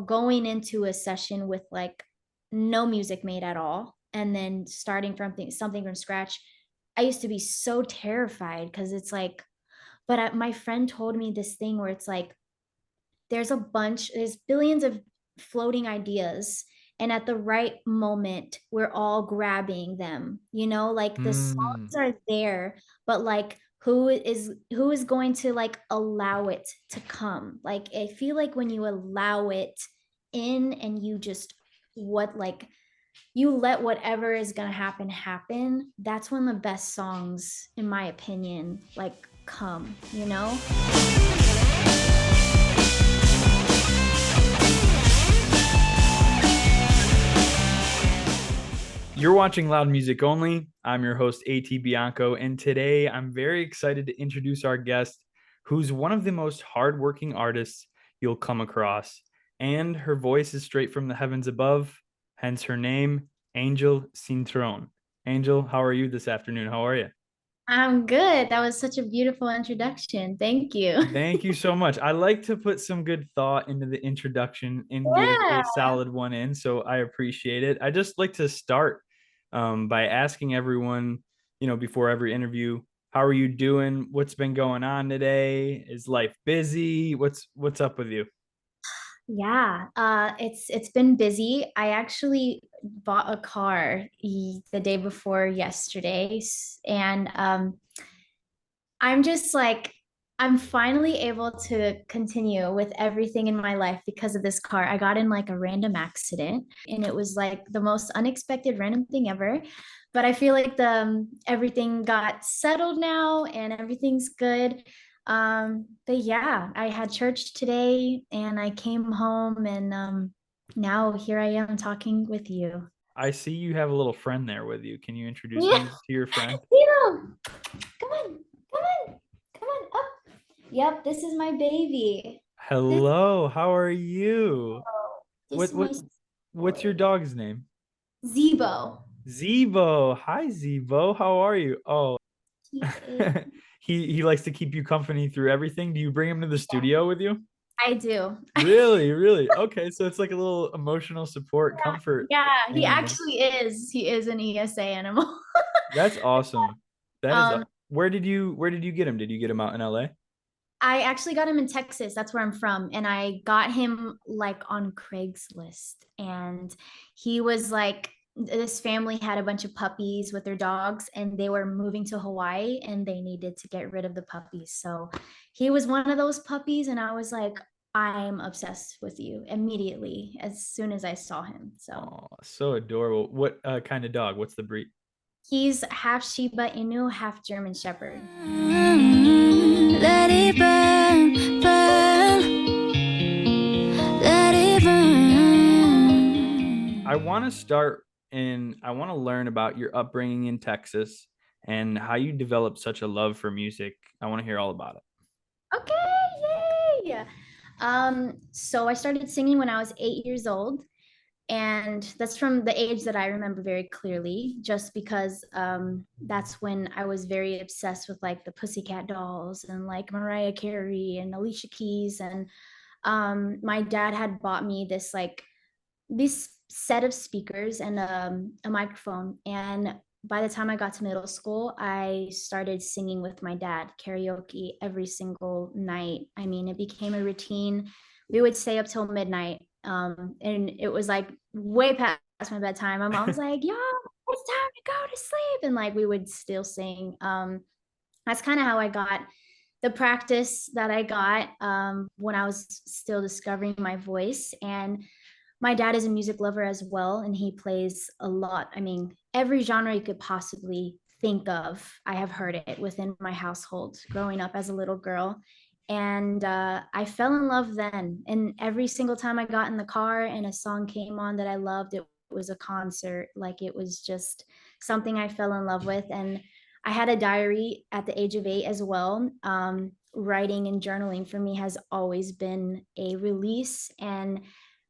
going into a session with like no music made at all, and then starting from something from scratch, I used to be so terrified because it's like, but my friend told me this thing where it's like, there's billions of floating ideas, and at the right moment we're all grabbing them, like the Mm. songs are there, but like who is going to like allow it to come. Like I feel like when you allow it in, and you just what like you let whatever is going to happen, that's when the best songs, in my opinion, like come. You're watching Loud Music Only. I'm your host, A.T Bianco, and today I'm very excited to introduce our guest, who's one of the most hardworking artists you'll come across. And her voice is straight from the heavens above, hence her name, Angel Cintron. Angel, how are you this afternoon? How are you? I'm good. That was such a beautiful introduction. Thank you. Thank you so much. I like to put some good thought into the introduction and give Yeah. a solid one in, so I appreciate it. I just like to start by asking everyone, before every interview, how are you doing? What's been going on today? Is life busy? What's up with you? Yeah, it's been busy. I actually bought a car the day before yesterday, and I'm just like, I'm finally able to continue with everything in my life because of this car. I got in like a random accident, and it was like the most unexpected random thing ever. But I feel like the everything got settled now and everything's good. But yeah, I had church today and I came home, and now here I am talking with you. I see you have a little friend there with you. Can you introduce Yeah, me to your friend? come on, come on, come on up. Yep, this is my baby. This Hello, how are you? this What is my what what's your boy. dog's name? Zebo. Zebo. Hi Zebo. How are you? Oh, He is, he likes to keep you company through everything. Do you bring him to the yeah, studio with you? I do. Really, really? Okay, so it's like a little emotional support, comfort Yeah, he animal. actually is. He is an ESA animal. That's awesome. That is Um, where did you get him? Did you get him out in LA? I actually got him in Texas. That's where I'm from. And I got him like on Craigslist. And he was like, this family had a bunch of puppies with their dogs, and they were moving to Hawaii and they needed to get rid of the puppies. So he was one of those puppies. And I was like, I'm obsessed with you immediately as soon as I saw him. So Oh, so adorable. What kind of dog? What's the breed? he's half Shiba Inu, half German Shepherd. Let it burn, burn, let it burn. I want to start and I want to learn about your upbringing in Texas and how you developed such a love for music. I want to hear all about it. Okay, yay! So I started singing when I was 8 years old, and that's from the age that I remember very clearly, just because that's when I was very obsessed with like the Pussycat Dolls and like Mariah Carey and Alicia Keys, and my dad had bought me this set of speakers and a microphone. And by the time I got to middle school, I started singing with my dad karaoke every single night. I mean, it became a routine. We would stay up till midnight. And it was like way past my bedtime. My mom's like, yo, it's time to go to sleep. And like we would still sing. That's kind of how I got the practice that I got when I was still discovering my voice. And my dad is a music lover as well, and he plays a lot. I mean, every genre you could possibly think of, I have heard it within my household growing up as a little girl. And I fell in love then. And every single time I got in the car and a song came on that I loved, it was a concert. Like it was just something I fell in love with. And I had a diary at the age of 8 as well. Writing and journaling for me has always been a release, and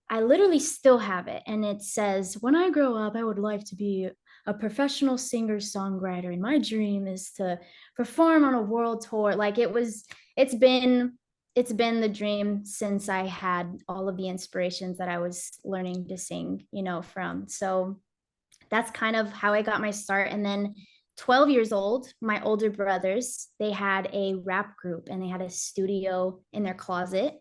I literally still have it. And it says, when I grow up, I would like to be a professional singer-songwriter. And my dream is to perform on a world tour. Like it's been it's been the dream since I had all of the inspirations that I was learning to sing, from. So that's kind of how I got my start. And then 12 years old, my older brothers, they had a rap group and they had a studio in their closet.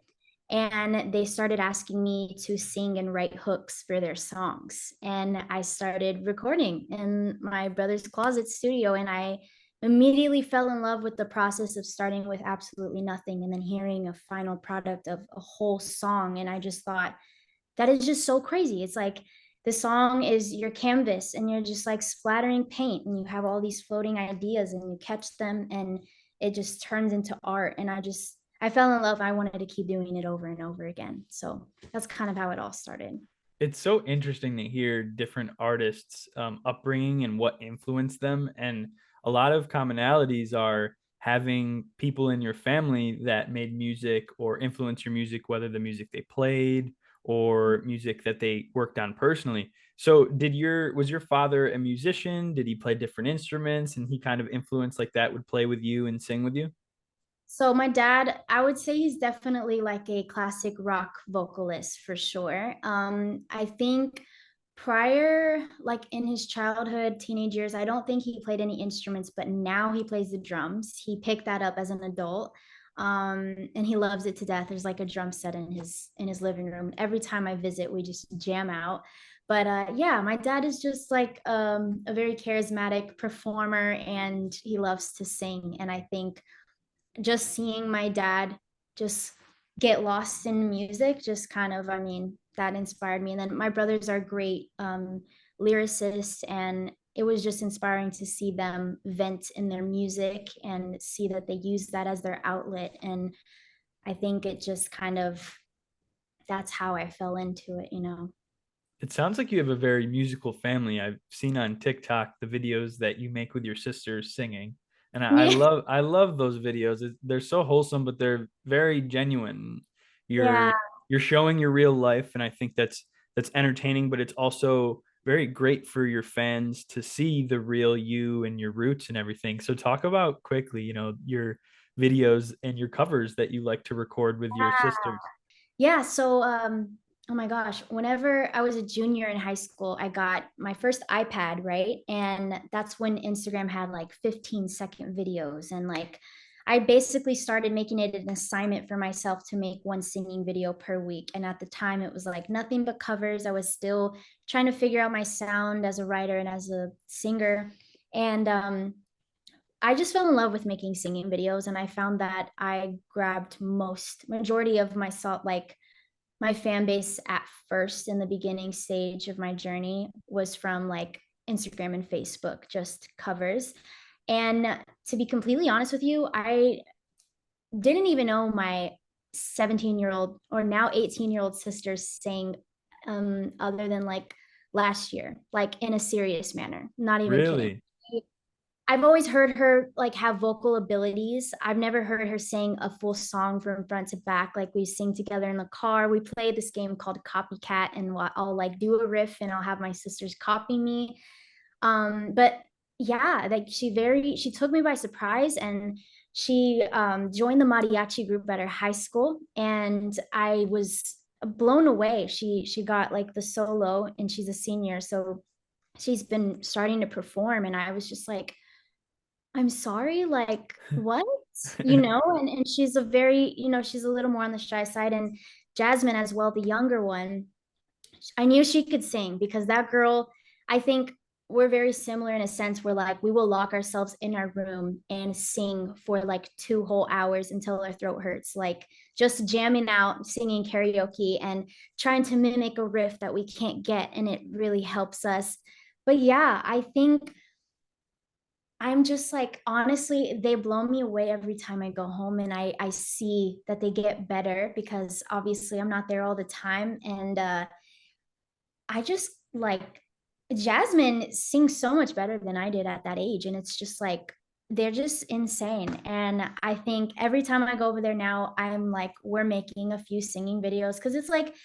And they started asking me to sing and write hooks for their songs. And I started recording in my brother's closet studio. And I immediately fell in love with the process of starting with absolutely nothing and then hearing a final product of a whole song. And I just thought, that is just so crazy. It's like the song is your canvas and you're just like splattering paint and you have all these floating ideas and you catch them and it just turns into art. And I fell in love. I wanted to keep doing it over and over again. So that's kind of how it all started. It's so interesting to hear different artists' upbringing and what influenced them. And a lot of commonalities are having people in your family that made music or influence your music, whether the music they played or music that they worked on personally. So was your father a musician? Did he play different instruments and he kind of influenced like that would play with you and sing with you? So my dad, I would say he's definitely like a classic rock vocalist for sure. I think prior, like in his childhood, teenage years, I don't think he played any instruments, but now he plays the drums. He picked that up as an adult. And he loves it to death. There's like a drum set in his living room. Every time I visit, we just jam out. But yeah, my dad is just like a very charismatic performer and he loves to sing. And I think just seeing my dad just get lost in music just kind of, I mean, that inspired me. And then my brothers are great lyricists, and it was just inspiring to see them vent in their music and see that they use that as their outlet. And I think it just kind of, that's how I fell into it. It sounds like you have a very musical family. I've seen on TikTok the videos that you make with your sisters singing. And Yeah. I love those videos. They're so wholesome, but they're very genuine. Yeah. You're showing your real life, and I think that's entertaining, but it's also very great for your fans to see the real you and your roots and everything. So talk about quickly, your videos and your covers that you like to record with your sisters. Yeah, so oh my gosh, whenever I was a junior in high school, I got my first iPad, right? And that's when Instagram had like 15-second videos and like I basically started making it an assignment for myself to make one singing video per week. And at the time it was like nothing but covers. I was still trying to figure out my sound as a writer and as a singer. And I just fell in love with making singing videos, and I found that I grabbed majority of my like my fan base at first in the beginning stage of my journey was from like Instagram and Facebook, just covers. And to be completely honest with you, I didn't even know my 17-year-old or now 18-year-old sisters sang other than like last year, like in a serious manner, not even kidding. Really? I've always heard her like have vocal abilities. I've never heard her sing a full song from front to back. Like we sing together in the car. We play this game called Copycat, and I'll like do a riff and I'll have my sisters copy me. But yeah, like she took me by surprise, and she joined the mariachi group at her high school, and I was blown away. She got like the solo, and she's a senior, so she's been starting to perform, and I was just like, I'm sorry, like what? And she's a very, she's a little more on the shy side. And Jasmine as well, the younger one, I knew she could sing because that girl, I think we're very similar in a sense where like we will lock ourselves in our room and sing for like 2 whole hours until our throat hurts, like just jamming out, singing karaoke and trying to mimic a riff that we can't get. And it really helps us. But yeah, I think I'm just like, honestly, they blow me away every time I go home and I see that they get better because obviously I'm not there all the time. And I just like Jasmine sings so much better than I did at that age. And it's just like, they're just insane. And I think every time I go over there now, I'm like, we're making a few singing videos because it's like,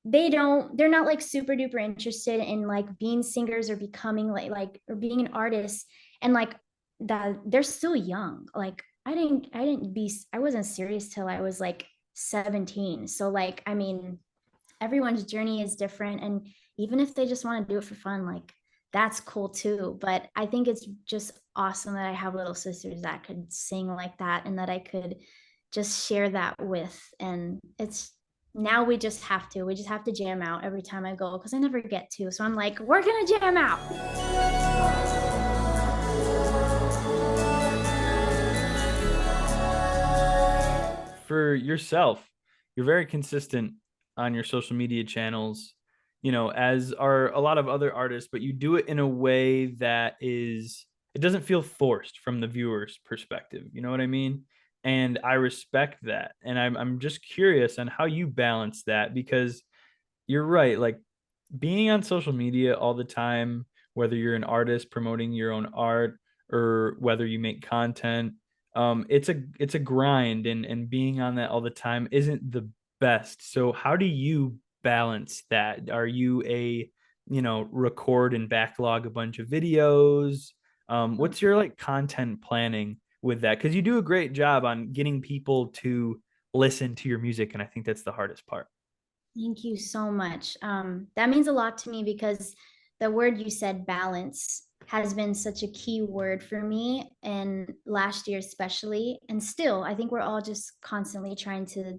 they're not like super duper interested in like being singers or becoming or being an artist. And like that they're still young. Like I wasn't serious till I was like 17. So like, I mean, everyone's journey is different. And even if they just want to do it for fun, like that's cool too. But I think it's just awesome that I have little sisters that could sing like that and that I could just share that with. And it's now we just have to jam out every time I go because I never get to. So I'm like, we're gonna jam out. For yourself, you're very consistent on your social media channels, as are a lot of other artists, but you do it in a way that it doesn't feel forced from the viewer's perspective. You know what I mean? And I respect that. And I'm just curious on how you balance that because you're right. Like being on social media all the time, whether you're an artist promoting your own art or whether you make content, it's a grind, and being on that all the time isn't the best. So how do you balance that? Are you record and backlog a bunch of videos? What's your like content planning with that? Because you do a great job on getting people to listen to your music, and I think that's the hardest part. Thank you so much. That means a lot to me because the word you said, balance, has been such a key word for me and last year especially. And still, I think we're all just constantly trying to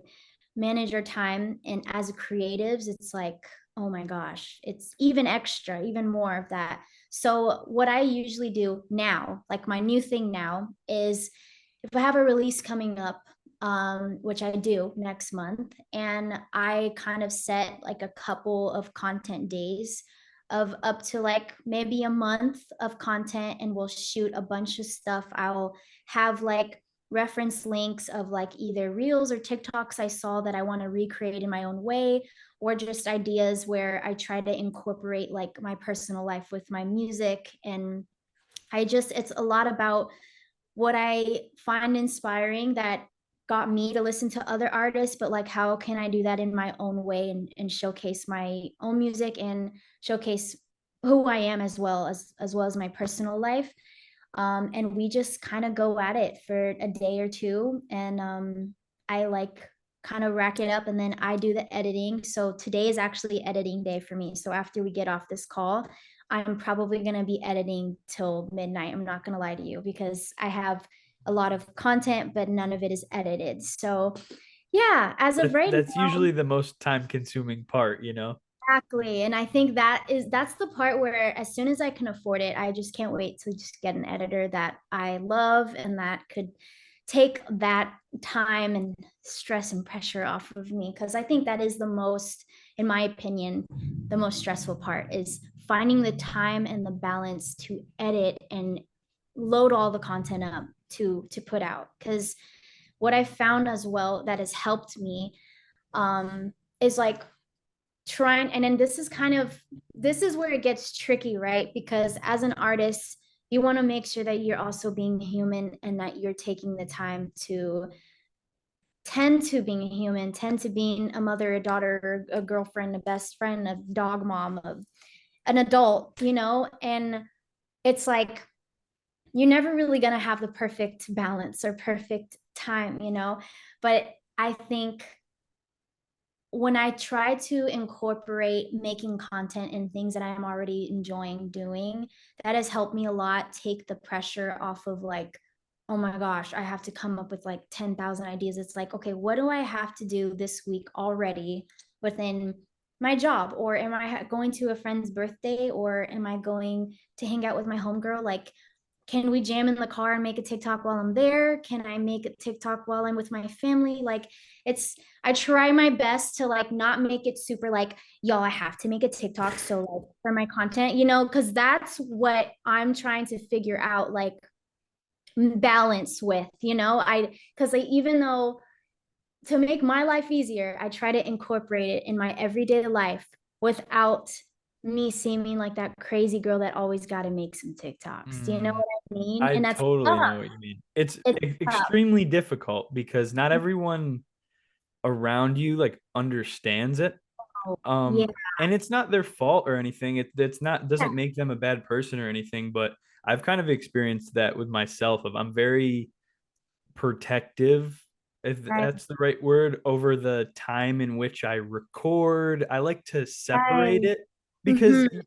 manage our time. And as creatives, it's like, oh my gosh, it's even extra, even more of that. So what I usually do now, like my new thing now, is if I have a release coming up, which I do next month, and I kind of set like a couple of content days of up to like maybe a month of content, and we'll shoot a bunch of stuff. I'll have like reference links of like either reels or TikToks I saw that I want to recreate in my own way, or just ideas where I try to incorporate like my personal life with my music. And it's a lot about what I find inspiring that got me to listen to other artists, but like how can I do that in my own way and showcase my own music and showcase who I am as well as my personal life. And we just kind of go at it for a day or two, and I like kind of rack it up, and then I do the editing. So today is actually editing day for me. So after we get off this call, I'm probably going to be editing till midnight. I'm not going to lie to you because I have a lot of content, but none of it is edited. So yeah, as of right That's now, usually the most time consuming part. exactly. And I think that's the part where as soon as I can afford it, I just can't wait to just get an editor that I love and that could take that time and stress and pressure off of me. Because I think that is the most, in my opinion, the most stressful part is finding the time and the balance to edit and load all the content up to put out. Because what I found as well that has helped me is like trying, and then this is where it gets tricky, right? Because as an artist, you want to make sure that you're also being human and that you're taking the time to tend to being a human, tend to being a mother, a daughter, a girlfriend, a best friend, a dog mom, an adult, and it's like you're never really going to have the perfect balance or perfect time. But I think when I try to incorporate making content and things that I'm already enjoying doing, that has helped me a lot take the pressure off of like, oh my gosh, I have to come up with like 10,000 ideas. It's like, okay, what do I have to do this week already within my job? Or am I going to a friend's birthday? Or am I going to hang out with my homegirl? Like, can we jam in the car and make a TikTok while I'm there? Can I make a TikTok while I'm with my family? Like, I try my best to like not make it super like, y'all, I have to make a TikTok. So like for my content, because that's what I'm trying to figure out, like balance with, because like, even though to make my life easier, I try to incorporate it in my everyday life without me seeming like that crazy girl that always got to make some TikToks. Do you know Mm, what I mean? I And that's totally tough. know what you mean. It's It's tough. extremely difficult because not everyone around you like understands it. Yeah. And it's not their fault or anything. It's not doesn't make them a bad person or anything, but I've kind of experienced that with myself of I'm very protective if Right. that's the right word, over the time in which I record. I like to separate Right. it because Mm-hmm.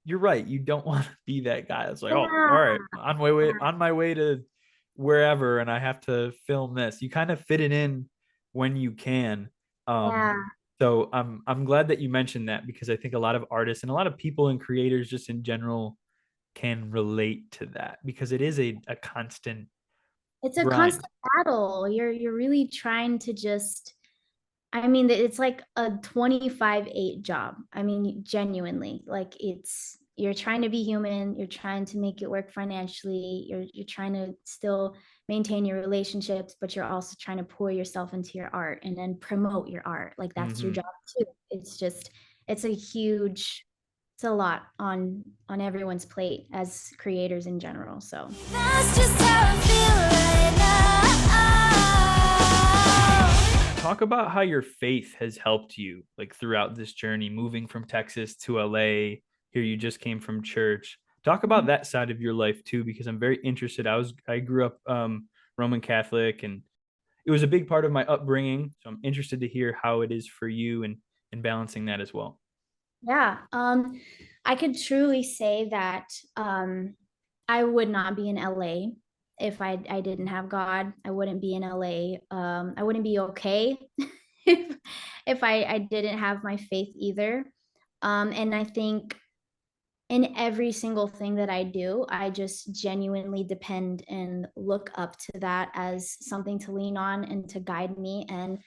you're right. You don't want to be that guy that's like, oh, all Yeah. right, on my way to wherever, and I have to film this. You kind of fit it in when you can. Um, Yeah. so I'm glad that you mentioned that because I think a lot of artists and a lot of people and creators just in general can relate to that because it is a constant It's a grind. constant battle. You're really trying to just, I mean, it's like a 25/8 job. I mean, genuinely, like you're trying to be human, you're trying to make it work financially, you're trying to still maintain your relationships, but you're also trying to pour yourself into your art and then promote your art. Like that's your Hmm. job too. It's just it's a huge it's a lot on everyone's plate as creators in general. So That's just how I feel right now. Talk about how your faith has helped you like throughout this journey, moving from Texas to LA. Here you just came from church. Talk about mhm. that side of your life too, because I'm very interested. I grew up Roman Catholic, and it was a big part of my upbringing. So I'm interested to hear how it is for you and balancing that as well. Yeah, I could truly say that I would not be in LA if I didn't have God. I wouldn't be in LA. I wouldn't be okay if if I didn't have my faith either. And I think in every single thing that I do, I just genuinely depend and look up to that as something to lean on and to guide me. And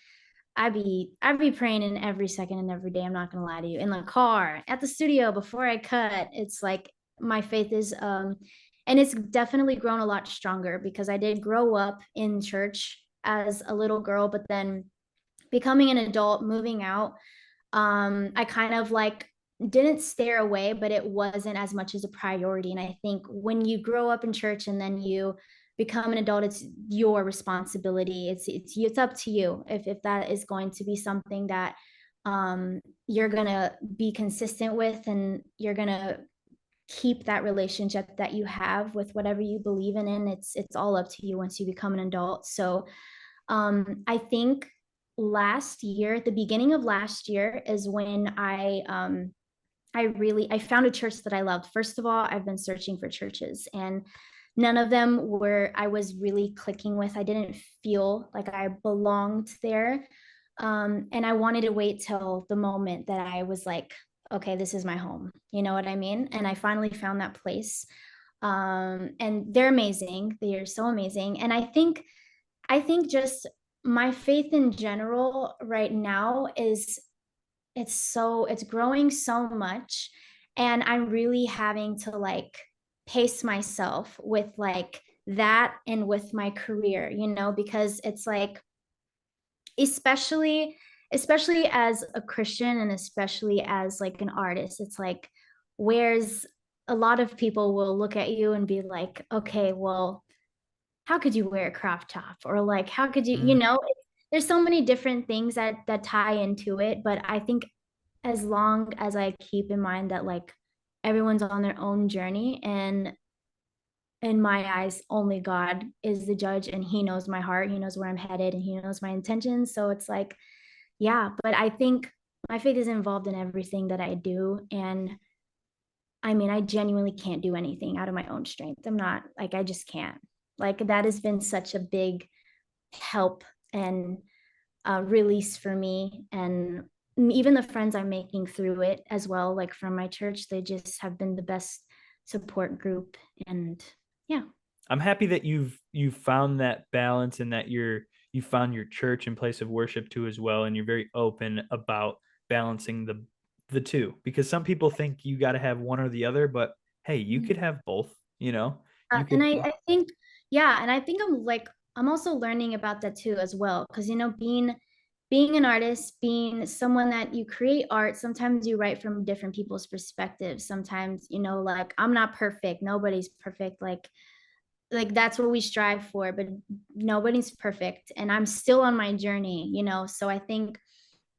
I'd be praying in every second and every day. I'm not gonna lie to you. In the car, at the studio, before I cut, it's like my faith is and it's definitely grown a lot stronger because I did grow up in church as a little girl, but then becoming an adult, moving out, I kind of like didn't stare away, but it wasn't as much as a priority. And I think when you grow up in church and then you become an adult, it's your responsibility. It's up to you if that is going to be something that you're gonna be consistent with, and you're gonna keep that relationship that you have with whatever you believe in. And it's all up to you once you become an adult. So I think last year, at the beginning of last year, is when I found a church that I loved. First of all, I've been searching for churches, and none of them were I was really clicking with. I didn't feel like I belonged there. And I wanted to wait till the moment that I was like, okay, this is my home. You know what I mean? And I finally found that place. And they're amazing. They are so amazing. And I think just my faith in general right now is it's growing so much, and I'm really having to like pace myself with like that and with my career, because it's like especially especially as a Christian and especially as like an artist, it's like where's a lot of people will look at you and be like, okay, well, how could you wear a crop top, or like how could you, Mm. there's so many different things that tie into it. But I think as long as I keep in mind that like everyone's on their own journey, and in my eyes only God is the judge, and he knows my heart, he knows where I'm headed, and he knows my intentions. So it's like, yeah, but I think my faith is involved in everything that I do. And I mean, I genuinely can't do anything out of my own strength. I'm not like, I just can't. Like, that has been such a big help and release for me. And even the friends I'm making through it as well, like from my church, they just have been the best support group. And yeah. I'm happy that you've found that balance and that you found your church and place of worship too as well, and you're very open about balancing the two because some people think you got to have one or the other, but hey, you could have both. You And could. I think, yeah, and I think I'm also learning about that too as well. Because, being an artist, being someone that you create art, sometimes you write from different people's perspectives. Sometimes, like I'm not perfect. Nobody's perfect. Like that's what we strive for, but nobody's perfect. And I'm still on my journey. So I think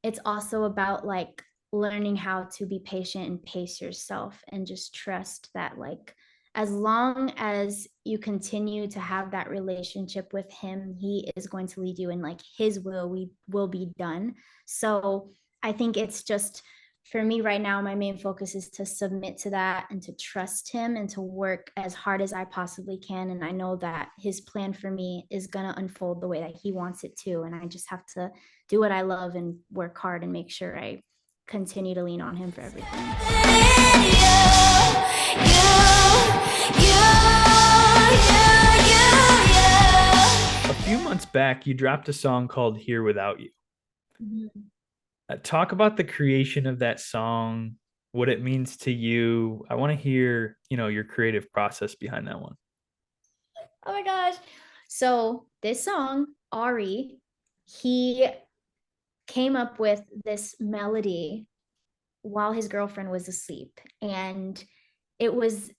it's also about like learning how to be patient and pace yourself and just trust that like as long as you continue to have that relationship with him, he is going to lead you in like his will be done. So I think it's just, for me right now, my main focus is to submit to that and to trust him and to work as hard as I possibly can. And I know that his plan for me is going to unfold the way that he wants it to. And I just have to do what I love and work hard and make sure I continue to lean on him for everything. A few months back, you dropped a song called Here Without You. Talk about the creation of that song, what it means to you. I want to hear, your creative process behind that one. Oh my gosh. So this song, Ari, he came up with this melody while his girlfriend was asleep. And it was,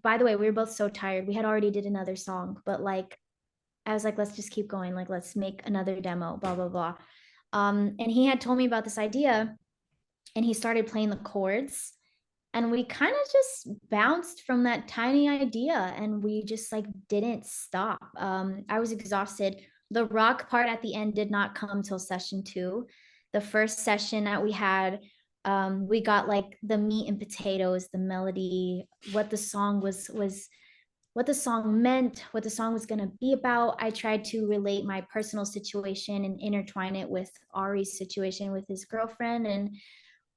by the way, we were both so tired. We had already did another song, but like, I was like, let's just keep going. Like, let's make another demo, blah, blah, blah. And he had told me about this idea and he started playing the chords. And we kind of just bounced from that tiny idea and we just like didn't stop. I was exhausted. The rock part at the end did not come till session 2. The first session that we had, we got like the meat and potatoes, the melody, what the song was what the song meant, what the song was going to be about. I tried to relate my personal situation and intertwine it with Ari's situation with his girlfriend, and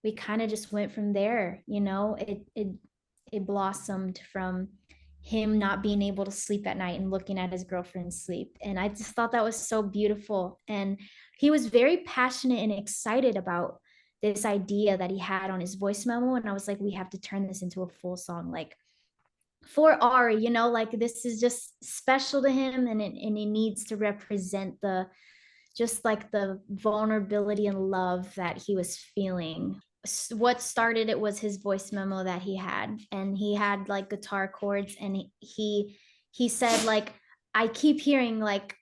we kind of just went from there. It blossomed from him not being able to sleep at night and looking at his girlfriend sleep, and I just thought that was so beautiful. And he was very passionate and excited about this idea that he had on his voice memo, and I was like, we have to turn this into a full song, like for Ari, like this is just special to him, and it needs to represent the just like the vulnerability and love that he was feeling. What started it was his voice memo that he had, and he had like guitar chords, and he said like, I keep hearing like,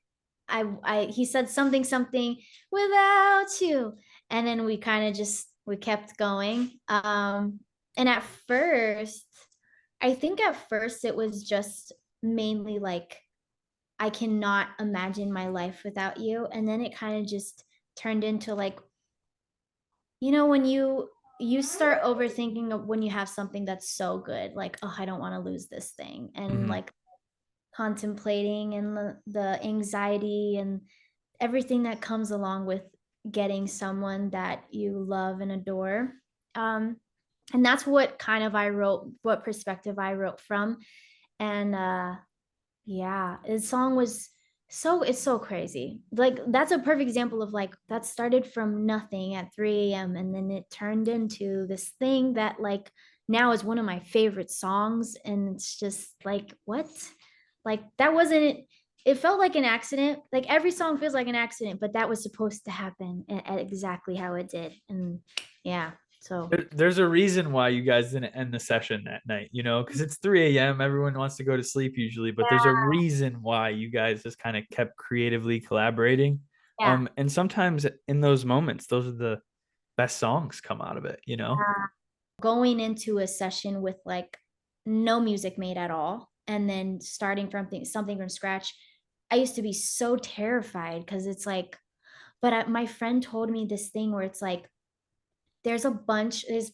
he said something without you, and then we kind of just we kept going. And at first it was just mainly like, I cannot imagine my life without you. And then it kind of just turned into like, when you start overthinking of when you have something that's so good, like, oh, I don't want to lose this thing. And like contemplating and the anxiety and everything that comes along with getting someone that you love and adore. And that's what kind of what perspective I wrote from. And yeah, the song was it's so crazy. Like that's a perfect example of like that started from nothing at 3 a.m. and then it turned into this thing that like now is one of my favorite songs. And it's just like, what? Like that wasn't it felt like an accident. Like every song feels like an accident, but that was supposed to happen at exactly how it did. And yeah. So there's a reason why you guys didn't end the session that night, because it's 3 a.m. Everyone wants to go to sleep usually, but there's a reason why you guys just kind of kept creatively collaborating. yeah. And sometimes in those moments, those are the best songs come out of it, Going into a session with like no music made at all, and then starting from something from scratch, I used to be so terrified because it's like, but my friend told me this thing where it's like, there's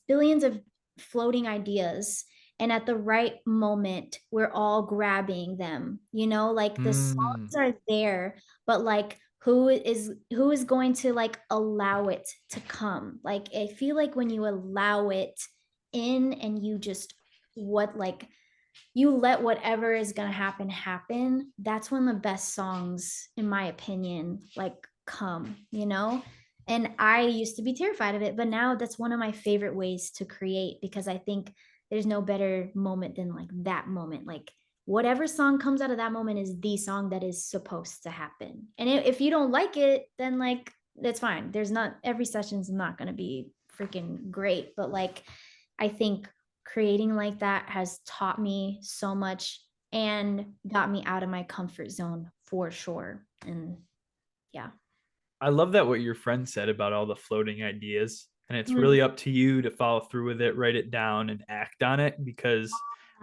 billions of floating ideas, and at the right moment we're all grabbing them, like the songs are there, but like who is going to like allow it to come. Like I feel like when you allow it in and you just you let whatever is going to happen, that's when the best songs, in my opinion, like come. And I used to be terrified of it, but now that's one of my favorite ways to create, because I think there's no better moment than like that moment. Like whatever song comes out of that moment is the song that is supposed to happen. And if you don't like it, then like that's fine. Every session's not going to be freaking great, but like I think creating like that has taught me so much and got me out of my comfort zone for sure. And yeah. I love that what your friend said about all the floating ideas, and it's really up to you to follow through with it, write it down and act on it, because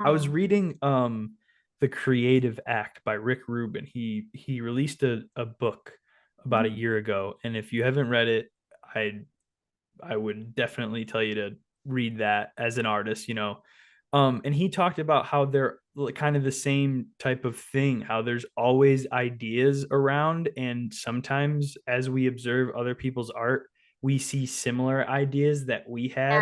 I was Wow. reading The Creative Act by Rick Rubin. He released a book about a Mhm. year ago, and if you haven't read it, I I would definitely tell you to read that as an artist, you know. And he talked about how they're kind of the same type of thing, how there's always ideas around, and sometimes as we observe other people's art, we see similar ideas that we had,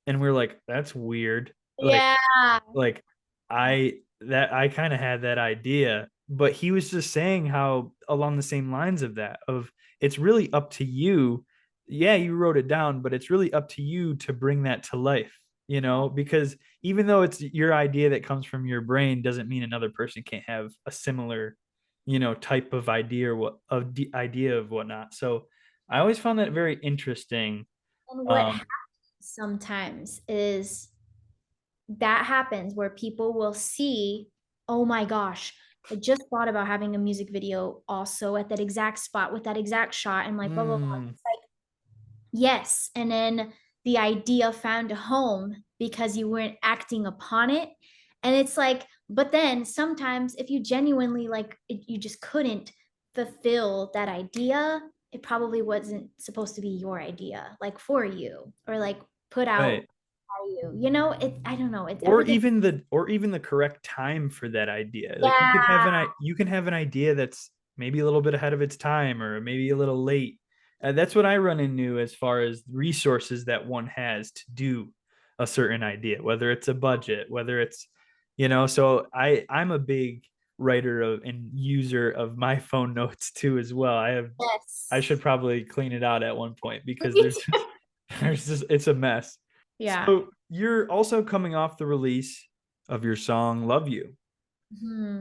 and we're like, that's weird. Like Yeah. like I kind of had that idea, but he was just saying how along the same lines of that, of it's really up to you. Yeah, you wrote it down, but it's really up to you to bring that to life, you know, because even though it's your idea that comes from your brain doesn't mean another person can't have a similar, you know, type of idea or what of the idea of whatnot. So I always found that very interesting. And what um happens sometimes is that happens where people will see, oh my gosh, I just thought about having a music video also at that exact spot with that exact shot and like blah blah blah. mm, It's like, yes. And then the idea found a home because you weren't acting upon it. And it's like, but then sometimes if you genuinely like it, you just couldn't fulfill that idea, it probably wasn't supposed to be your idea, like for you, or like put out right. by you. You know, it I don't know. It's Or everything. even the correct time for that idea. Like Yeah. you can have an idea that's maybe a little bit ahead of its time or maybe a little late. That's what I run into as far as resources that one has to do a certain idea, whether it's a budget, whether it's, you know. So I'm a big writer of and user of my phone notes too as well. I Yes. should probably clean it out at one point because Me too. there's just it's a mess. Yeah. So you're also coming off the release of your song Love You,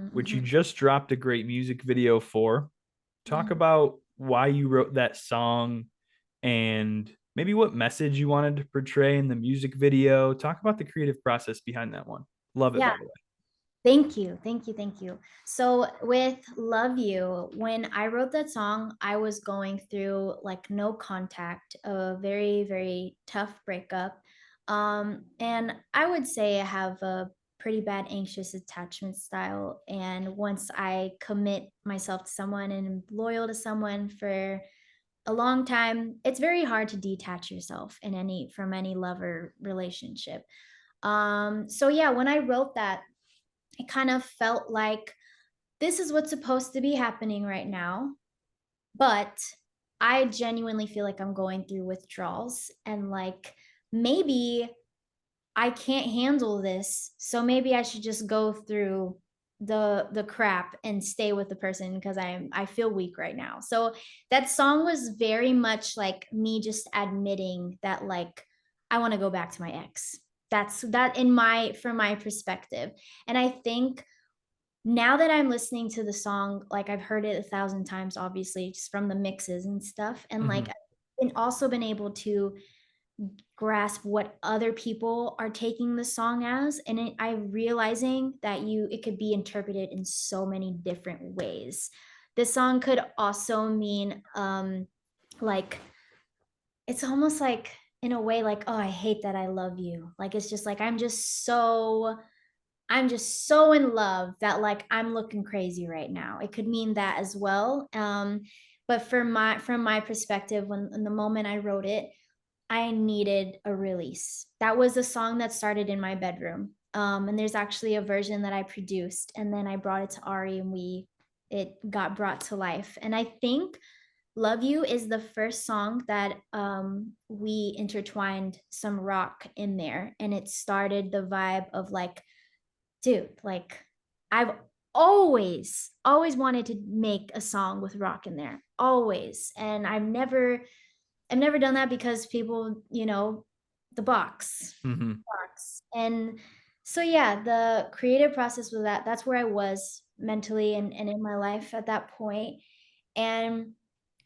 which you Mhm, just dropped a great music video for. Talk mhm. about why you wrote that song and maybe what message you wanted to portray in the music video. Talk about the creative process behind that one. Love it, Yeah. by the way. Thank you. Thank you. Thank you. So with Love You, when I wrote that song, I was going through like no contact, a very, very tough breakup. And I would say I have a pretty bad anxious attachment style. And once I commit myself to someone and am loyal to someone for a long time, it's very hard to detach yourself in any from any lover relationship. So yeah, when I wrote that, it kind of felt like this is what's supposed to be happening right now. But I genuinely feel like I'm going through withdrawals and like maybe I can't handle this. So maybe I should just go through the crap and stay with the person because I feel weak right now. So that song was very much like me just admitting that like I want to go back to my ex. That's that in my from my perspective. And I think now that I'm listening to the song, like I've heard it 1,000 times, obviously, just from the mixes and stuff. And like Mhm. I've been also been able to grasp what other people are taking the song as. And I'm realizing that it could be interpreted in so many different ways. This song could also mean like it's almost like in a way like, oh, I hate that I love you. Like it's just like I'm just so in love that like I'm looking crazy right now. It could mean that as well. But from my perspective, when in the moment I wrote it, I needed a release. That was a song that started in my bedroom. And there's actually a version that I produced, and then I brought it to Ari, and it got brought to life. And I think Love You is the first song that we intertwined some rock in there, and it started the vibe of like dude, like I've always wanted to make a song with rock in there. Always. And I've never done that because people, the Mhm. box. And so yeah, the creative process with that's where I was mentally and in my life at that point. And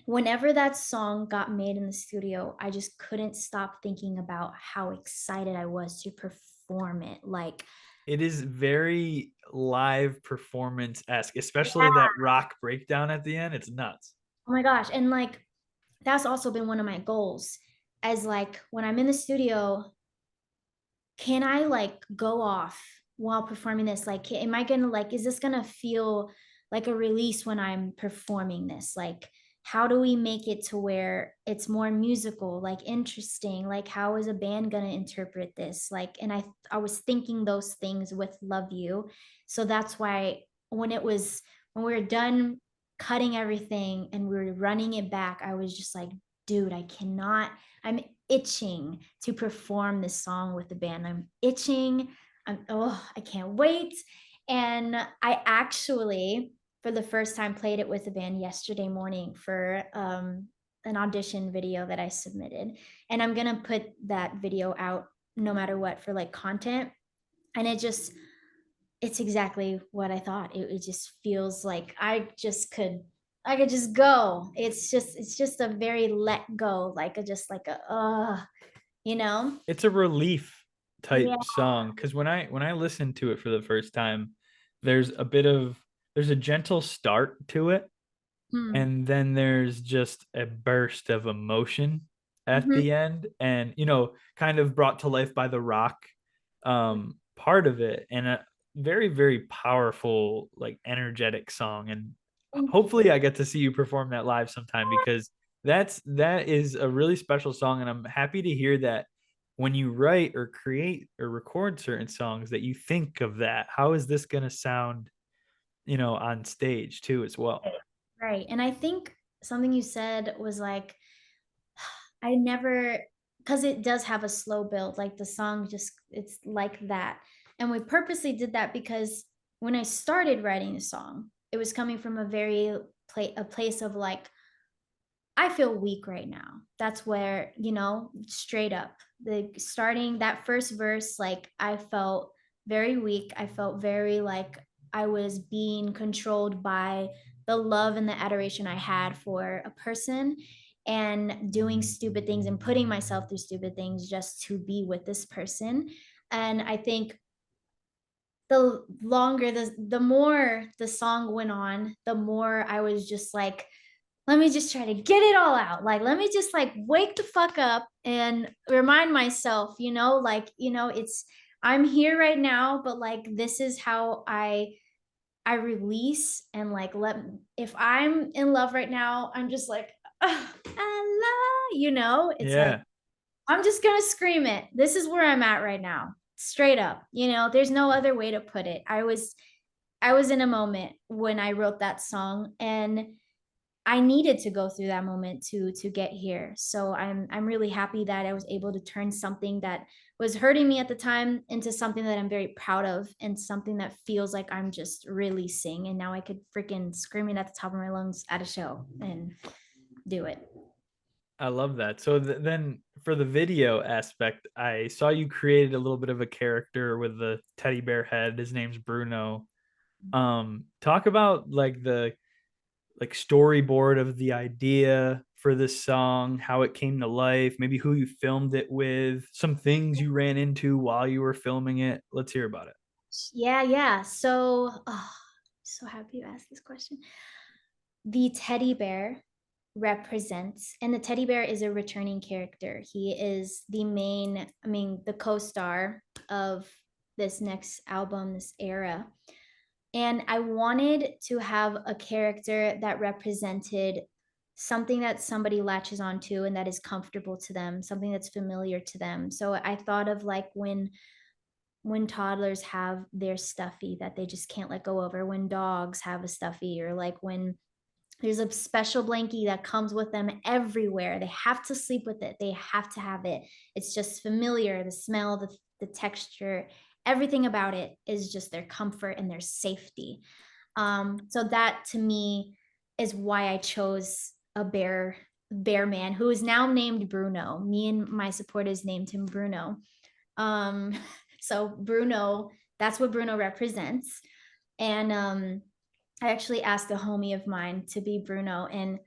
whenever that song got made in the studio, I just couldn't stop thinking about how excited I was to perform it. Like, It is very live performance esque, especially yeah, that rock breakdown at the end. It's nuts. oh my gosh. And like that's also been one of my goals as like when I'm in the studio, can I like go off while performing this? Like, am I gonna like, is this gonna feel like a release when I'm performing this? Like, how do we make it to where it's more musical, like interesting? Like, how is a band gonna interpret this? Like, and I was thinking those things with Love You. So that's why when we were done cutting everything and we were running it back, I was just like, dude, I'm itching to perform this song with the band. I'm itching. I can't wait. And I actually, for the first time, played it with the band yesterday morning for an audition video that I submitted. And I'm going to put that video out no matter what for like content. And it's exactly what I thought. It just feels like I could just go. It's just a very let go, like you know? It's a relief Yeah. type song because when I listened to it for the first time, there's a bit of there's a gentle start to it, Hmm. and then there's just a burst of emotion at Mhm. the end, and kind of brought to life by the rock part of it, and a very, very powerful, like energetic song. And Thank you. hopefully I get to see you perform that live sometime, because that is a really special song, and I'm happy to hear that when you write or create or record certain songs that you think of that. How is this going to sound, on stage too as well? Right. And I think something you said was like, I never, because it does have a slow build, like the song just, it's like that. And we purposely did that because when I started writing the song, it was coming from a place of like, I feel weak right now. That's where, straight up, the starting that first verse, like I felt very weak. I felt very like I was being controlled by the love and the adoration I had for a person, and doing stupid things and putting myself through stupid things just to be with this person. And I think the more the song went on, the more I was just like, let me just try to get it all out. Like, let me just like wake the fuck up and remind myself, I'm here right now, but like this is how I release and like if I'm in love right now, I'm just like, "Ah, I love, it's like Yeah. I'm just gonna scream it. This is where I'm at right now. Straight up. There's no other way to put it. I was in a moment when I wrote that song, and I needed to go through that moment to get here. So I'm really happy that I was able to turn something that was hurting me at the time into something that I'm very proud of, and something that feels like I'm just releasing. And now I could freaking scream it at the top of my lungs at a show and do it. I love that. So then for the video aspect, I saw you created a little bit of a character with the teddy bear head. His name's Bruno. Talk about like the storyboard of the idea for this song, how it came to life, maybe who you filmed it with, some things you ran into while you were filming it. Let's hear about it. Yeah, yeah. So, so happy you asked this question. The teddy bear represents, and the teddy bear is a returning character. He is the co-star of this next album, this era. And I wanted to have a character that represented something that somebody latches onto and that is comfortable to them, something that's familiar to them. So I thought of like when toddlers have their stuffy that they just can't let go of, or when dogs have a stuffy, or like when there's a special blankie that comes with them everywhere. They have to sleep with it. They have to have it. It's just familiar. The smell, the texture, everything about it is just their comfort and their safety. So that to me is why I chose a bear man who is now named Bruno. Me and my supporters named him Bruno. Um, so Bruno, that's what Bruno represents. And I actually asked a homie of mine to be Bruno, and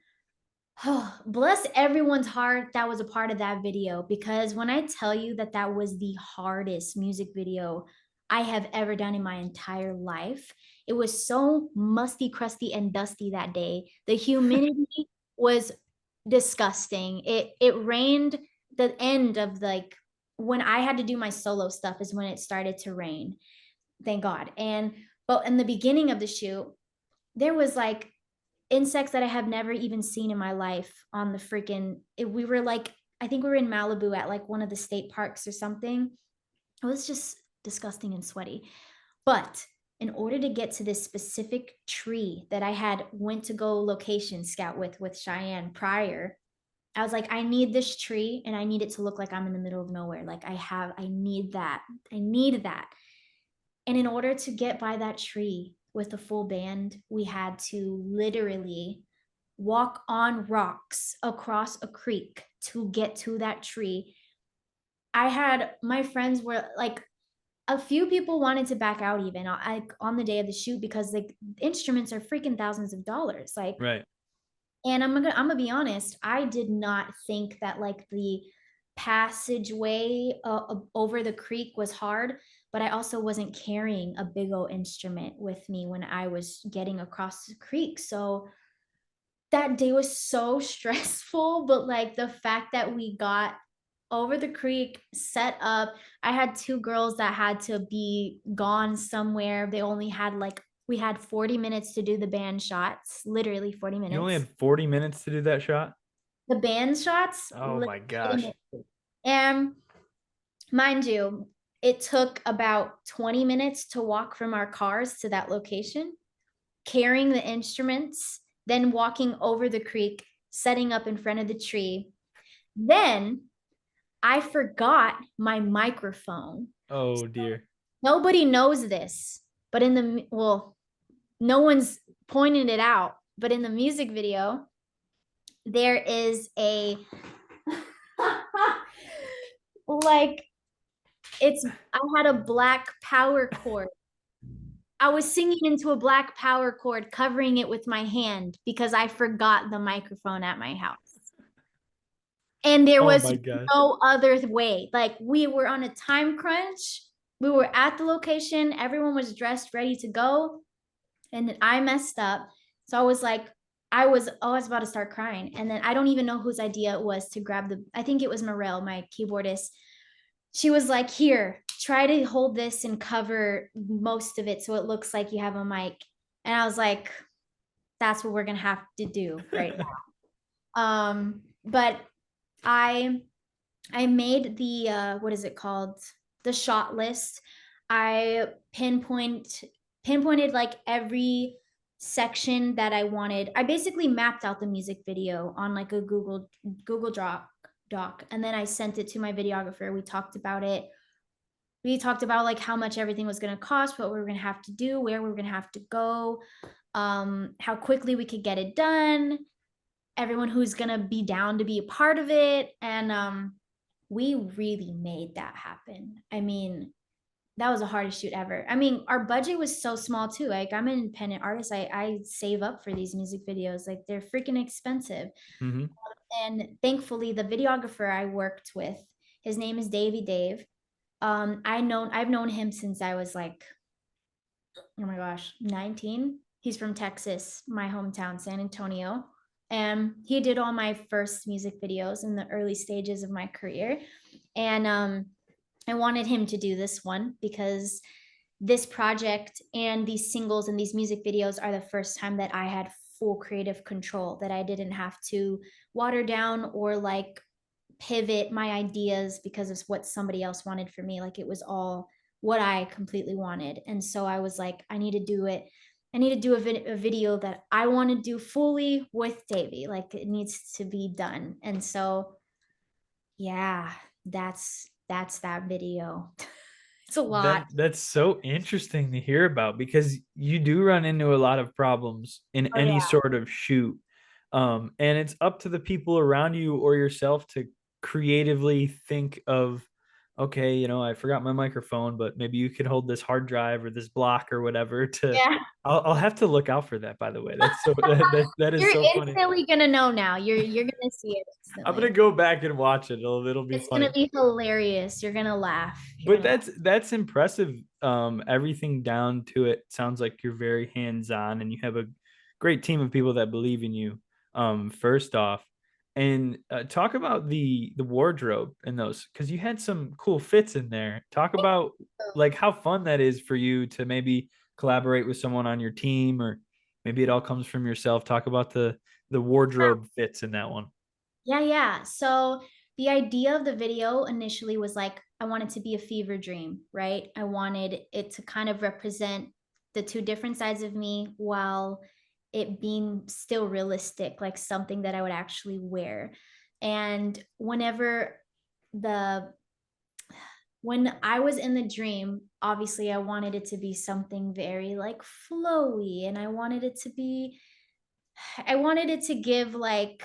oh, bless everyone's heart that was a part of that video, because when I tell you that that was the hardest music video I have ever done in my entire life, it was so musty, crusty, and dusty that day. The humidity was disgusting. It rained. The end of like when I had to do my solo stuff is when it started to rain. thank God. But in the beginning of the shoot, there was like insects that I have never even seen in my life on the freaking, we were like, I think we were in Malibu at like one of the state parks or something. It was just disgusting and sweaty. But in order to get to this specific tree that I had went to go location scout with Cheyenne prior, I was like, I need this tree and I need it to look like I'm in the middle of nowhere. Like I need that. I need that. And in order to get by that tree with a full band, we had to literally walk on rocks across a creek to get to that tree. I had my friends were like, a few people wanted to back out even on the day of the shoot because the instruments are freaking thousands of dollars. Like, Right. and I'm gonna be honest, I did not think that like the passageway over the creek was hard, but I also wasn't carrying a big old instrument with me when I was getting across the creek. So that day was so stressful, but like the fact that we got over the creek, set up. I had two girls that had to be gone somewhere. They only had like, we had 40 minutes to do the band shots, literally 40 minutes. You only had 40 minutes to do that shot? The band shots. Oh my gosh. And mind you, it took about 20 minutes to walk from our cars to that location, carrying the instruments, then walking over the creek, setting up in front of the tree. Then I forgot my microphone. Oh dear. Nobody knows this, but no one's pointing it out, but in the music video, there is a like I had a black power cord. I was singing into a black power cord, covering it with my hand because I forgot the microphone at my house. And there was no other way. Like we were on a time crunch. We were at the location. Everyone was dressed, ready to go. And then I messed up. So I was like, I was about to start crying. And then I don't even know whose idea it was to grab I think it was Morel, my keyboardist. She was like, here, try to hold this and cover most of it so it looks like you have a mic. And I was like, that's what we're gonna have to do right now. But I made the what is it called? The shot list. I pinpointed like every section that I wanted. I basically mapped out the music video on like a Google doc, and then I sent it to my videographer. We talked about it. We talked about like how much everything was going to cost, what we were going to have to do, where we were going to have to go, how quickly we could get it done, everyone who's going to be down to be a part of it. And we really made that happen. I mean, that was the hardest shoot ever. I mean, our budget was so small too. Like I'm an independent artist. I save up for these music videos. Like they're freaking expensive. Mm-hmm. And thankfully the videographer I worked with, his name is Dave. I've known him since I was like, oh my gosh, 19. He's from Texas, my hometown, San Antonio. And he did all my first music videos in the early stages of my career. And I wanted him to do this one because this project and these singles and these music videos are the first time that I had full creative control, that I didn't have to water down or like pivot my ideas because of what somebody else wanted for me. Like it was all what I completely wanted. And so I was like, I need to do it. I need to do a video that I want to do fully with Davey. Like it needs to be done. And so, yeah, that's that video. It's a lot. That's so interesting to hear about because you do run into a lot of problems in any sort of shoot. And it's up to the people around you or yourself to creatively think of, okay, you know, I forgot my microphone, but maybe you could hold this hard drive or this block or whatever to. Yeah. I'll have to look out for that, by the way. That's so that is You're so funny. You're instantly gonna know now. You're gonna see it instantly. I'm gonna go back and watch it. It'll be It's funny. gonna be hilarious. You're gonna laugh. But that's impressive. Everything down to it sounds like you're very hands-on and you have a great team of people that believe in you. First off, And talk about the wardrobe in those, because you had some cool fits in there. Talk about like how fun that is for you to maybe collaborate with someone on your team, or maybe it all comes from yourself. Talk about the wardrobe fits in that one. Yeah. So the idea of the video initially was like, I wanted to be a fever dream, right? I wanted it to kind of represent the two different sides of me while it being still realistic, like something that I would actually wear. And the when I was in the dream, obviously I wanted it to be something very like flowy, and I wanted it to give like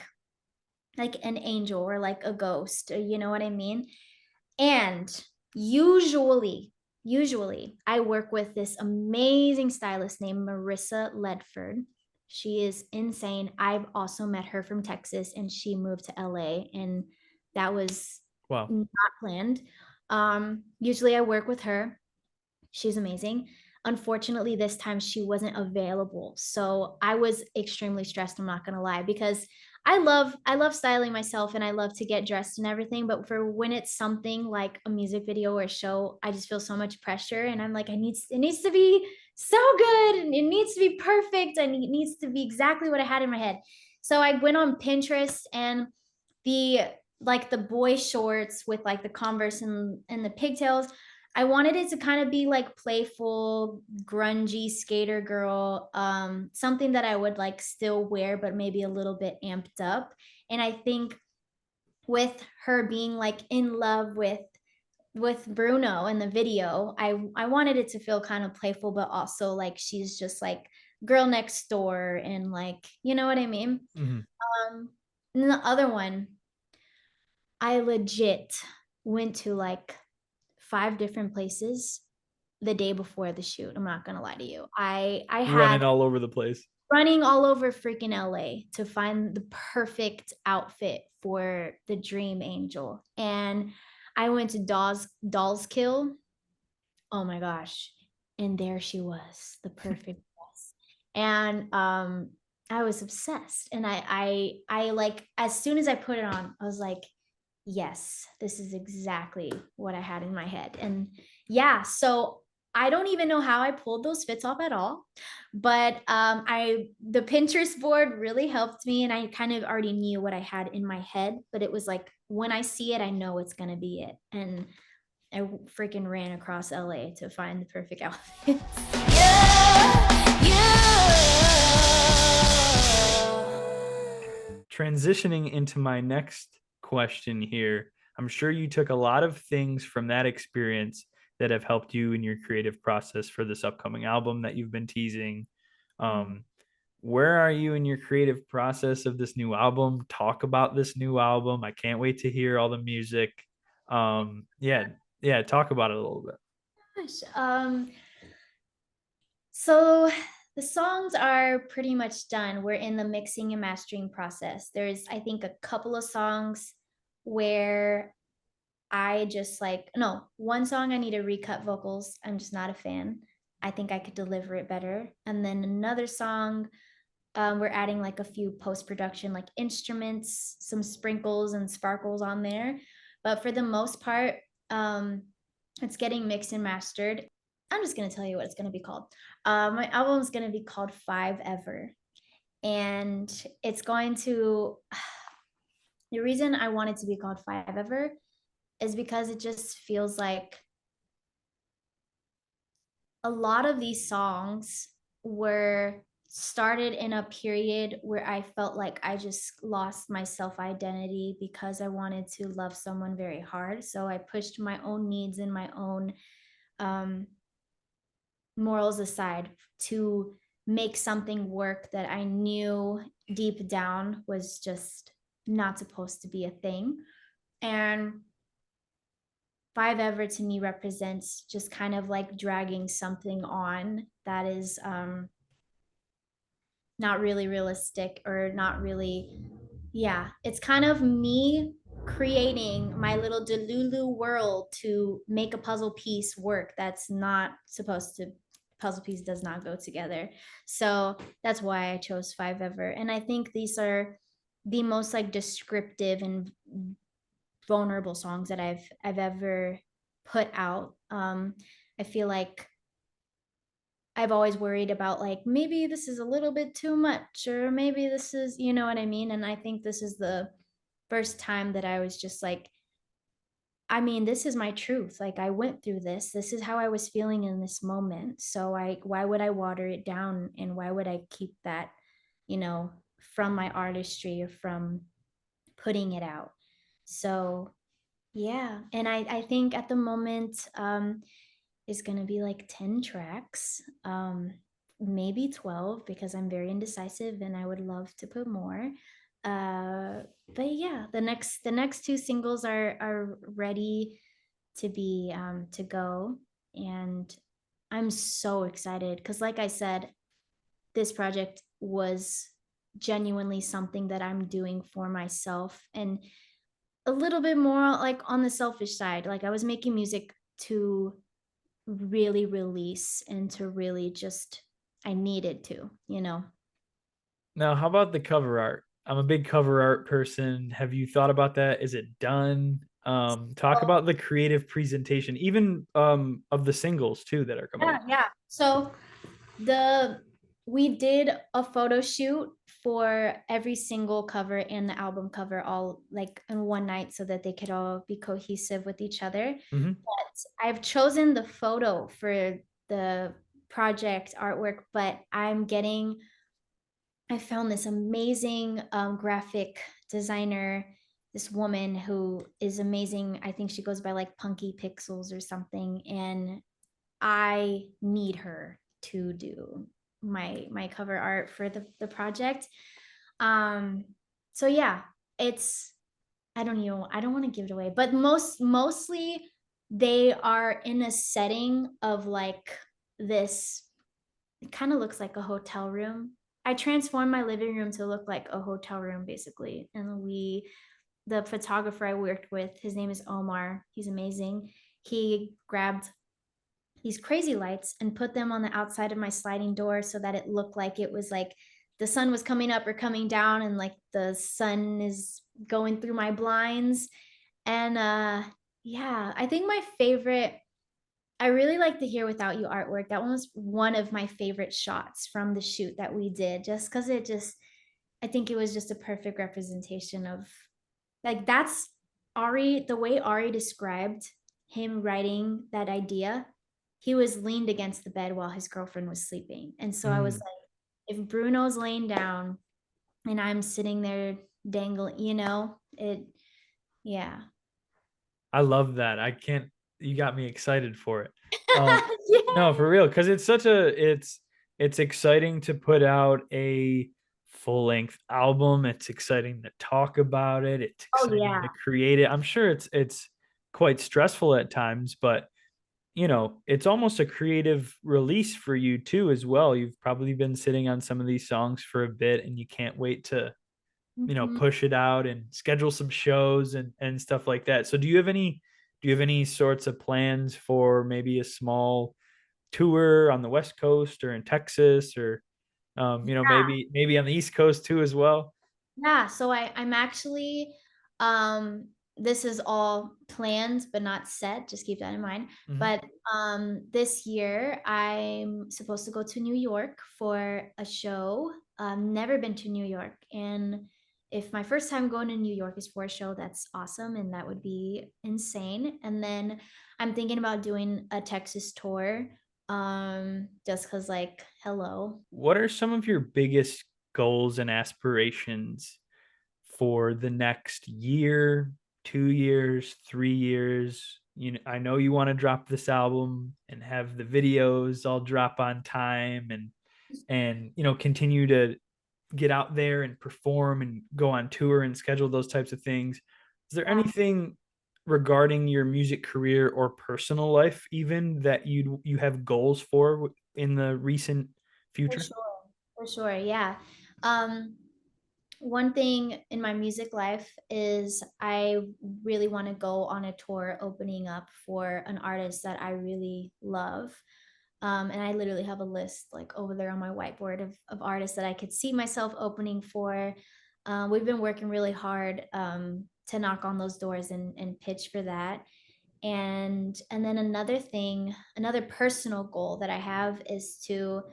an angel or like a ghost, you know what I mean? And usually I work with this amazing stylist named Marissa Ledford. She is insane. I've also met her from Texas, and she moved to LA, and that was Wow. not planned. Usually I work with her. She's amazing. Unfortunately, this time she wasn't available. So I was extremely stressed, I'm not gonna lie, because I love styling myself and I love to get dressed and everything. But for when it's something like a music video or a show, I just feel so much pressure. And I'm like, it needs to be so good, and it needs to be perfect, and it needs to be exactly what I had in my head. So I went on Pinterest, and the the boy shorts with like the Converse and the pigtails, I wanted it to kind of be like playful, grungy skater girl, something that I would like still wear, but maybe a little bit amped up. And I think with her being like in love with Bruno in the video, I wanted it to feel kind of playful, but also like she's just like girl next door, and like, you know what I mean? Mhm. And the other one, I legit went to like 5 different places the day before the shoot. I'm not gonna lie to you. I had Running all over the place. running all over freaking LA to find the perfect outfit for the Dream Angel. And I went to Dolls Kill. Oh my gosh. And there she was, the perfect dress. And I was obsessed. And I like, as soon as I put it on, I was like, yes, this is exactly what I had in my head. And yeah, so I don't even know how I pulled those fits off at all, but the Pinterest board really helped me, and I kind of already knew what I had in my head, but it was like when I see it, I know it's gonna be it. And I freaking ran across LA to find the perfect outfit. Transitioning into my next question here, I'm sure you took a lot of things from that experience that have helped you in your creative process for this upcoming album that you've been teasing. Um, where are you in your creative process of this new album? Talk about this new album. I can't wait to hear all the music. Yeah, yeah, talk about it a little bit. Gosh, so the songs are pretty much done. We're in the mixing and mastering process. There's, I think, a couple of songs where I just like, no, one song I need to recut vocals. I'm just not a fan. I think I could deliver it better. And then another song, we're adding like a few post-production like instruments, some sprinkles and sparkles on there. But for the most part, it's getting mixed and mastered. I'm just gonna tell you what it's gonna be called. My album is gonna be called Five Ever, and it's going to. The reason I want it to be called Five Ever is because it just feels like a lot of these songs were started in a period where I felt like I just lost my self identity because I wanted to love someone very hard. So I pushed my own needs and my own um, morals aside to make something work that I knew deep down was just not supposed to be a thing. And Five Ever to me represents just kind of like dragging something on that is not really realistic, or not really, yeah, it's kind of me creating my little delulu world to make a puzzle piece work that's not supposed to. Puzzle piece does not go together. So that's why I chose Five Ever. And I think these are the most like descriptive and vulnerable songs that I've ever put out. I feel like I've always worried about like maybe this is a little bit too much, or maybe this is, you know what I mean? And I think this is the first time that I was just like, I mean, this is my truth. Like I went through this. This is how I was feeling in this moment. So why would I water it down, and why would I keep that, you know, from my artistry or from putting it out? So yeah, and I think at the moment is gonna be like 10 tracks, maybe 12, because I'm very indecisive and I would love to put more. Uh, but yeah, the next two singles are ready to be to go, and I'm so excited because, like I said, this project was genuinely something that I'm doing for myself, and a little bit more like on the selfish side. Like I was making music to really release and to really just, I needed to, you know. Now, how about the cover art? I'm a big cover art person. Have you thought about that? Is it done? Talk Oh, about the creative presentation, even of the singles too that are coming yeah, out. yeah. So the we did a photo shoot for every single cover and the album cover all like in one night so that they could all be cohesive with each other. Hmm. But I've chosen the photo for the project artwork, but I found this amazing graphic designer, this woman who is amazing. I think she goes by like Punky Pixels or something, and I need her to do my cover art for the project. Um, so yeah, it's, I don't want to give it away, but mostly they are in a setting of like this, it kind of looks like a hotel room. I transformed my living room to look like a hotel room basically. And the photographer I worked with, his name is Omar. He's amazing. He grabbed these crazy lights and put them on the outside of my sliding door so that it looked like it was like the sun was coming up or coming down, and like the sun is going through my blinds. And yeah, I think my favorite, I really like the Here Without You artwork. That one was one of my favorite shots from the shoot that we did, just because it just, I think it was just a perfect representation of like that's Ari, the way Ari described him writing that idea. He was leaned against the bed while his girlfriend was sleeping. And so I was Mm. like, if Bruno's laying down and I'm sitting there dangling, you know, it, yeah. I love that. I can't. You got me excited for it. Um, Yeah. no, for real, because it's exciting to put out a full length album. It's exciting to talk about it. It's Oh, exciting yeah. to create it. I'm sure it's quite stressful at times, but it's almost a creative release for you too as well. You've probably been sitting on some of these songs for a bit, and you can't wait to Mhm. push it out and schedule some shows and stuff like that. So do you have any sorts of plans for maybe a small tour on the West Coast or in Texas, or maybe on the East Coast too as well? Yeah, so I'm actually um this is all planned but not set, just keep that in mind. Mhm. But this year I'm supposed to go to New York for a show. Never been to New York, and if my first time going to New York is for a show, that's awesome and that would be insane. And then I'm thinking about doing a Texas tour, just cuz like hello. What are some of your biggest goals and aspirations for the next year, 2 years, 3 years? I know you want to drop this album and have the videos all drop on time, and continue to get out there and perform and go on tour and schedule those types of things. Is there Yeah, anything regarding your music career or personal life even that you have goals for in the recent for future? sure. For sure. Yeah. Um One thing in my music life is I really want to go on a tour opening up for an artist that I really love. And I literally have a list like over there on my whiteboard of artists that I could see myself opening for. We've been working really hard to knock on those doors and pitch for that. And then another thing, another personal goal that I have is to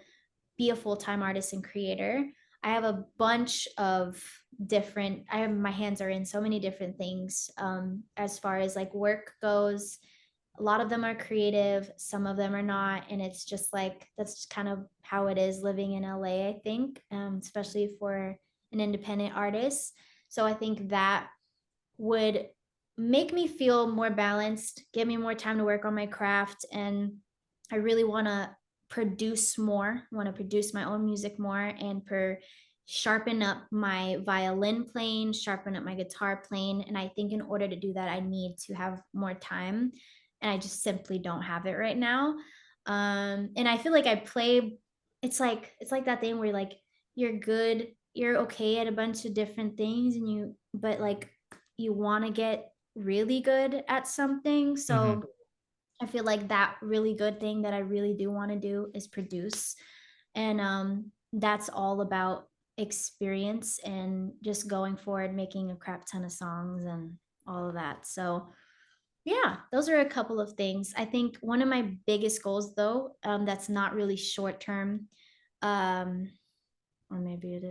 be a full-time artist and creator. I have a bunch of different, I have, my hands are in so many different things as far as like work goes. A lot of them are creative, some of them are not. And it's just like, that's kind of how it is living in LA, I think, especially for an independent artist. So I think that would make me feel more balanced, give me more time to work on my craft. And I really want to produce more, want to produce my own music more and sharpen up my violin playing, sharpen up my guitar playing. And I think in order to do that, I need to have more time. And I just simply don't have it right now. And I feel like I play, it's like that thing where like you're good, you're okay at a bunch of different things and but like you want to get really good at something. So I feel like that really good thing that I really do want to do is produce. And that's all about experience and just going forward, making a crap ton of songs and all of that. So yeah, those are a couple of things. I think one of my biggest goals though, that's not really short term, um, or maybe it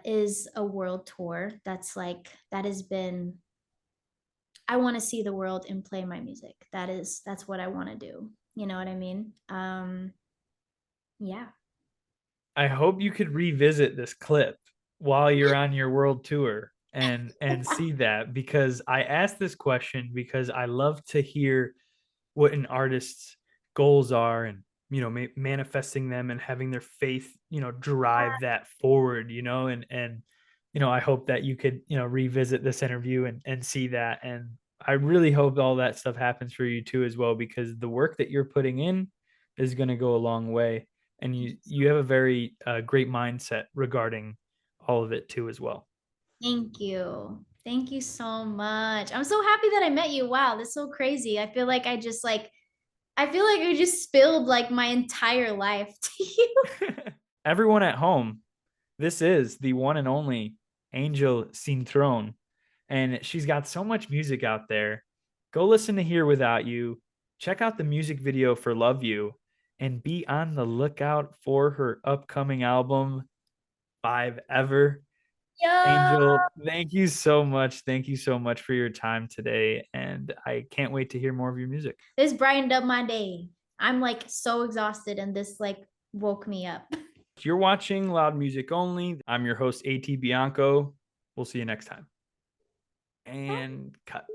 is a world tour. That has been, I want to see the world and play my music. That's what I want to do. You know what I mean? Yeah. I hope you could revisit this clip while you're on your world tour and see that, because I asked this question because I love to hear what an artist's goals are, and manifesting them and having their faith drive that forward, and I hope that you could revisit this interview and see that. And I really hope all that stuff happens for you too as well, because the work that you're putting in is going to go a long way, and you have a very great mindset regarding all of it too as well. Thank you. Thank you so much. I'm so happy that I met you. Wow, that's so crazy. I feel like I just spilled like my entire life to you. Everyone at home, this is the one and only Angel Cintron, and she's got so much music out there. Go listen to Here Without You, check out the music video for Love You, and be on the lookout for her upcoming album, Five Ever. Yeah. Angel, thank you so much. Thank you so much for your time today, and I can't wait to hear more of your music. This brightened up my day. I'm like so exhausted and this like woke me up. You're watching Loud Music Only. I'm your host, A.T Bianco. We'll see you next time. And cut.